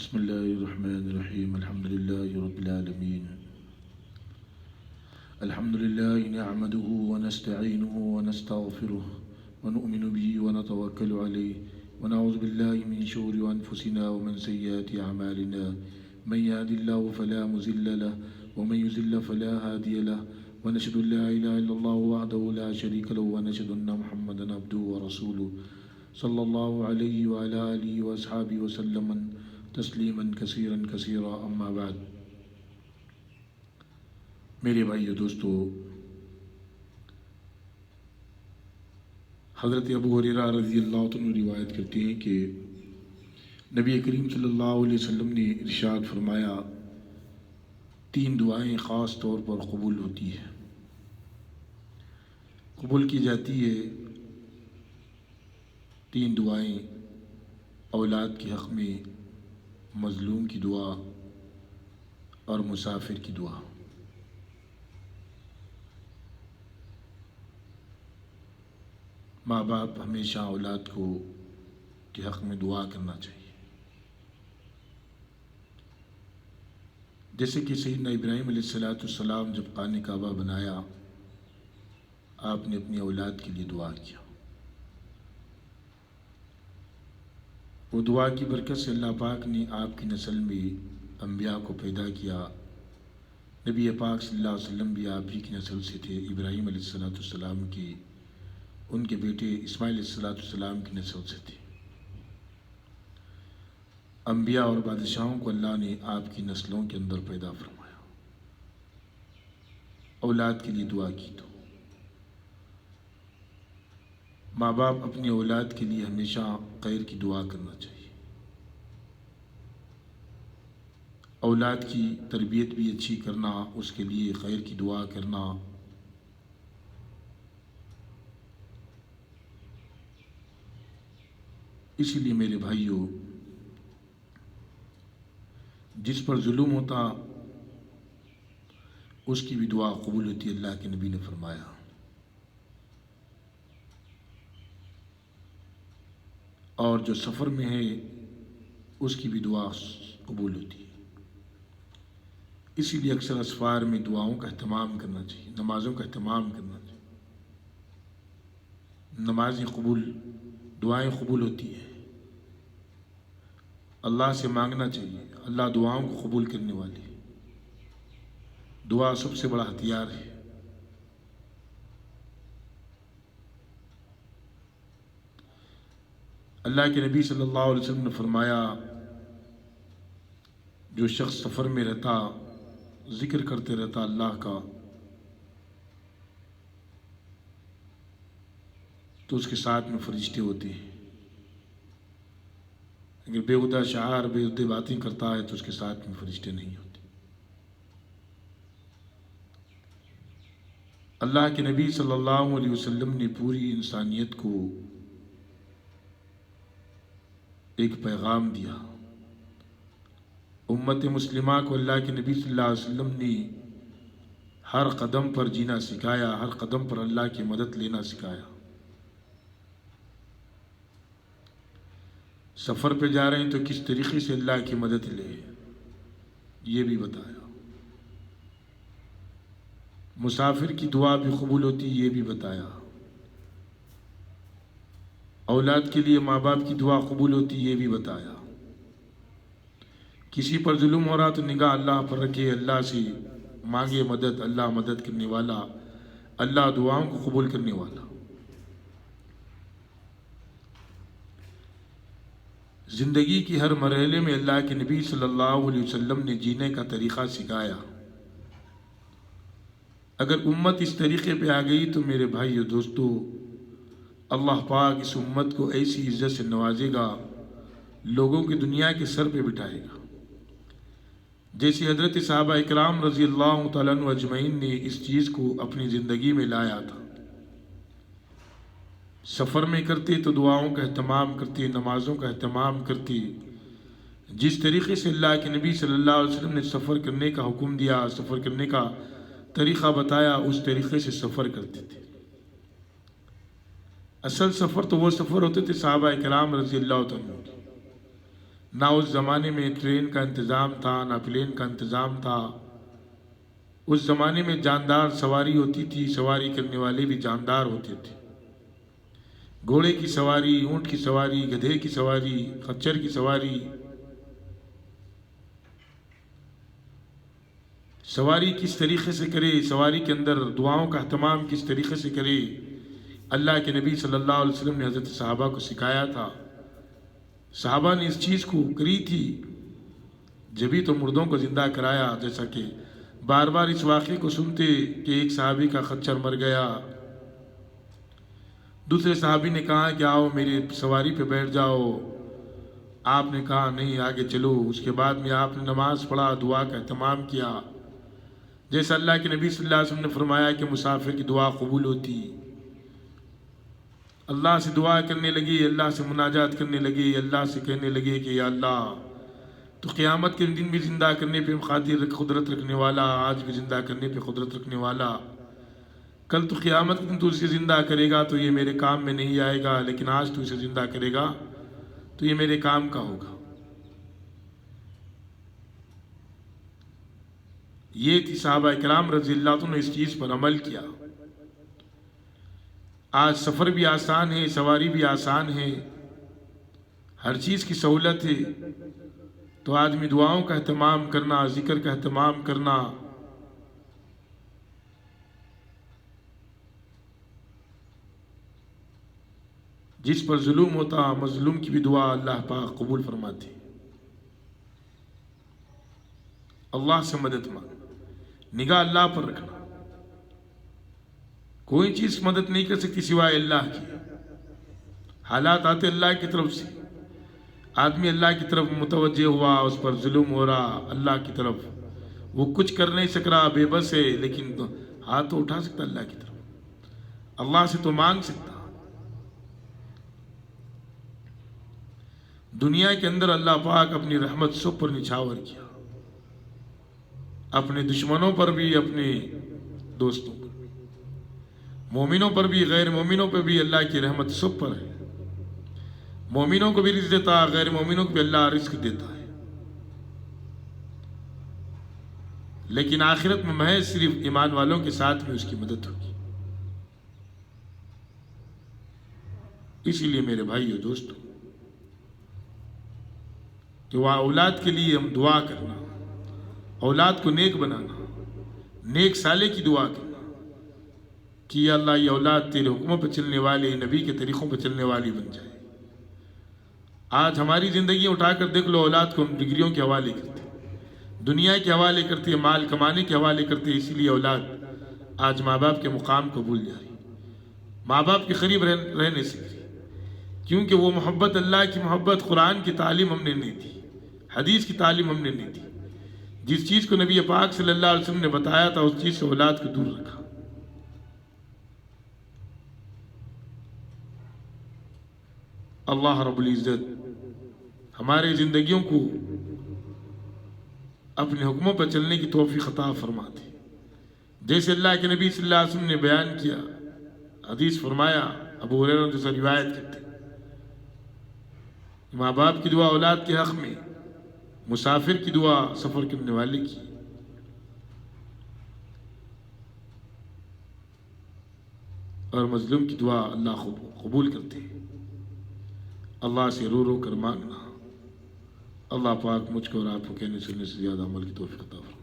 بسم الله الرحمن الرحيم الحمد لله رب العالمين الحمد لله نعمده ونستعينه ونستغفره ونؤمن به ونتوكل عليه ونعوذ بالله من شرور أنفسنا ومن سيئات أعمالنا من يهد الله فلا مضل له ومن يضلل فلا هادي له ونشهد أن لا إله إلا الله وحده لا شريك له ونشهد أن محمدا عبده ورسوله صلى الله عليه وعلى آله وأصحابه وسلم تسلیما کثیرا کثیرا اما بعد۔ میرے بھائیو دوستو، حضرت ابو ہریرہ رضی اللہ عنہ روایت کرتے ہیں کہ نبی کریم صلی اللہ علیہ وسلم نے ارشاد فرمایا، 3 دعائیں خاص طور پر قبول ہوتی ہیں، قبول کی جاتی ہے۔ 3 دعائیں: اولاد کے حق میں، مظلوم کی دعا اور مسافر کی دعا۔ ماں باپ ہمیشہ اولاد کو کے حق میں دعا کرنا چاہیے۔ جیسے کہ سیدنا ابراہیم علیہ السلام جب خانہ کعبہ بنایا، آپ نے اپنی اولاد کے لیے دعا کیا۔ وہ دعا کی برکت سے اللہ پاک نے آپ کی نسل میں انبیاء کو پیدا کیا۔ نبی پاک صلی اللہ علیہ وسلم بھی آپ ہی کی نسل سے تھے، ابراہیم علیہ السلام کی، ان کے بیٹے اسماعیل علیہ السلام کی نسل سے تھے۔ انبیاء اور بادشاہوں کو اللہ نے آپ کی نسلوں کے اندر پیدا فرمایا۔ اولاد کے لیے دعا کی تو ماں باپ اپنی اولاد کے لیے ہمیشہ خیر کی دعا کرنا چاہیے۔ اولاد کی تربیت بھی اچھی کرنا، اس کے لیے خیر کی دعا کرنا، اسی لیے میرے بھائیوں، جس پر ظلم ہوتا اس کی بھی دعا قبول ہوتی ہے، اللہ کے نبی نے فرمایا۔ اور جو سفر میں ہے اس کی بھی دعا قبول ہوتی ہے۔ اسی لیے اکثر اسفار میں دعاؤں کا اہتمام کرنا چاہیے، نمازوں کا اہتمام کرنا چاہیے۔ نمازیں قبول، دعائیں قبول ہوتی ہیں۔ اللہ سے مانگنا چاہیے، اللہ دعاؤں کو قبول کرنے والی۔ دعا سب سے بڑا ہتھیار ہے۔ اللہ کے نبی صلی اللہ علیہ وسلم نے فرمایا، جو شخص سفر میں رہتا، ذکر کرتے رہتا اللہ کا، تو اس کے ساتھ میں فرشتے ہوتے ہیں۔ اگر بےہودہ شعار، بےہودہ باتیں کرتا ہے تو اس کے ساتھ میں فرشتے نہیں ہوتے۔ اللہ کے نبی صلی اللہ علیہ وسلم نے پوری انسانیت کو ایک پیغام دیا۔ امت مسلمہ کو اللہ کے نبی صلی اللہ علیہ وسلم نے ہر قدم پر جینا سکھایا، ہر قدم پر اللہ کی مدد لینا سکھایا۔ سفر پہ جا رہے ہیں تو کس طریقے سے اللہ کی مدد لے، یہ بھی بتایا۔ مسافر کی دعا بھی قبول ہوتی، یہ بھی بتایا۔ اولاد کے لیے ماں باپ کی دعا قبول ہوتی، یہ بھی بتایا۔ کسی پر ظلم ہو رہا تو نگاہ اللہ پر رکھے، اللہ سے مانگے مدد، اللہ مدد کرنے والا، اللہ دعاؤں کو قبول کرنے والا۔ زندگی کی ہر مرحلے میں اللہ کے نبی صلی اللہ علیہ وسلم نے جینے کا طریقہ سکھایا۔ اگر امت اس طریقے پہ آ گئی تو میرے بھائی اور دوستو، اللہ پاک اس امت کو ایسی عزت سے نوازے گا، لوگوں کی دنیا کے سر پہ بٹھائے گا۔ جیسے حضرت صحابہ اکرام رضی اللہ تعالیٰ عنہ اجمعین نے اس چیز کو اپنی زندگی میں لایا تھا۔ سفر میں کرتے تو دعاؤں کا اہتمام کرتے، نمازوں کا اہتمام کرتے۔ جس طریقے سے اللہ کے نبی صلی اللہ علیہ وسلم نے سفر کرنے کا حکم دیا، سفر کرنے کا طریقہ بتایا، اس طریقے سے سفر کرتے تھے۔ اصل سفر تو وہ سفر ہوتے تھے صحابہ کرام رضی اللہ عنہ۔ نہ اس زمانے میں ٹرین کا انتظام تھا، نہ پلین کا انتظام تھا۔ اس زمانے میں جاندار سواری ہوتی تھی، سواری کرنے والے بھی جاندار ہوتے تھے۔ گھوڑے کی سواری، اونٹ کی سواری، گدھے کی سواری، خچر کی سواری۔ سواری کس طریقے سے کرے، سواری کے اندر دعاؤں کا اہتمام کس طریقے سے کرے، اللہ کے نبی صلی اللہ علیہ وسلم نے حضرت صحابہ کو سکھایا تھا۔ صحابہ نے اس چیز کو کری تھی، جبھی تو مردوں کو زندہ کرایا۔ جیسا کہ بار بار اس واقعے کو سنتے کہ ایک صحابی کا خچر مر گیا، دوسرے صحابی نے کہا کہ آؤ میری سواری پہ بیٹھ جاؤ، آپ نے کہا نہیں آگے چلو۔ اس کے بعد میں آپ نے نماز پڑھا، دعا کا اہتمام کیا، جیسا اللہ کے نبی صلی اللہ علیہ وسلم نے فرمایا کہ مسافر کی دعا قبول ہوتی۔ اللہ سے دعا کرنے لگے، اللہ سے مناجات کرنے لگے، اللہ سے کہنے لگے کہ یا اللہ تو قیامت کے دن بھی زندہ کرنے پہ قادر قدرت رکھنے والا، آج بھی زندہ کرنے پہ قدرت رکھنے والا، کل تو قیامت کے دن تو اسے زندہ کرے گا تو یہ میرے کام میں نہیں آئے گا، لیکن آج تو اسے زندہ کرے گا تو یہ میرے کام کا ہوگا۔ یہ تھی صحابہ کرام رضی اللہ عنہ نے اس چیز پر عمل کیا۔ آج سفر بھی آسان ہے، سواری بھی آسان ہے، ہر چیز کی سہولت ہے، تو آدمی دعاؤں کا اہتمام کرنا، ذکر کا اہتمام کرنا، جس پر ظلم ہوتا مظلوم کی بھی دعا اللہ پاک قبول فرماتے۔ اللہ سے مدد مانگ، نگاہ اللہ پر رکھنا، کوئی چیز مدد نہیں کر سکتی سوائے اللہ کی۔ حالات آتے اللہ کی طرف سے، آدمی اللہ کی طرف متوجہ ہوا، اس پر ظلم ہو رہا، اللہ کی طرف وہ کچھ کر نہیں سک رہا، بے بس ہے، لیکن ہاتھ تو اٹھا سکتا اللہ کی طرف، اللہ سے تو مانگ سکتا۔ دنیا کے اندر اللہ پاک اپنی رحمت سب پر نچھاور کیا، اپنے دشمنوں پر بھی، اپنے دوستوں پر بھی، مومنوں پر بھی، غیر مومنوں پر بھی اللہ کی رحمت سب پر ہے۔ مومنوں کو بھی رزق دیتا، غیر مومنوں کو بھی اللہ رزق دیتا ہے، لیکن آخرت میں محض صرف ایمان والوں کے ساتھ میں اس کی مدد ہوگی۔ اسی لیے میرے بھائیو دوستو کہ وہ اولاد کے لیے ہم دعا کرنا، اولاد کو نیک بنانا، نیک سالے کی دعا کرنا کہ یا اللہ یہ اولاد تیرے حکموں پہ چلنے والے، نبی کے طریقوں پہ چلنے والی بن جائے۔ آج ہماری زندگی اٹھا کر دیکھ لو، اولاد کو ہم ڈگریوں کے حوالے کرتے، دنیا کے حوالے کرتے، مال کمانے کے حوالے کرتے، اسی لیے اولاد آج ماں باپ کے مقام کو بھول جا رہی، ماں باپ کے قریب رہنے سے، کیونکہ وہ محبت، اللہ کی محبت، قرآن کی تعلیم ہم نے نہیں دی، حدیث کی تعلیم ہم نے نہیں دی۔ جس چیز کو نبی پاک صلی اللہ علیہ وسلم نے بتایا تھا اس چیز سے اولاد کو دور رکھا۔ اللہ رب العزت ہمارے زندگیوں کو اپنے حکموں پر چلنے کی توفیق عطا فرماتے، جیسے اللہ کے نبی صلی اللہ علیہ وسلم نے بیان کیا، حدیث فرمایا، ابو ہریرہ جیسا روایت کرتے، ماں باپ کی دعا اولاد کے حق میں، مسافر کی دعا سفر کرنے والے کی، اور مظلوم کی دعا اللہ قبول کرتے ہیں۔ اللہ سے رو رو کر مانگنا۔ اللہ پاک مجھ کو اور آپ کو کہنے سننے سے زیادہ عمل کی توفیق عطا فرمائے۔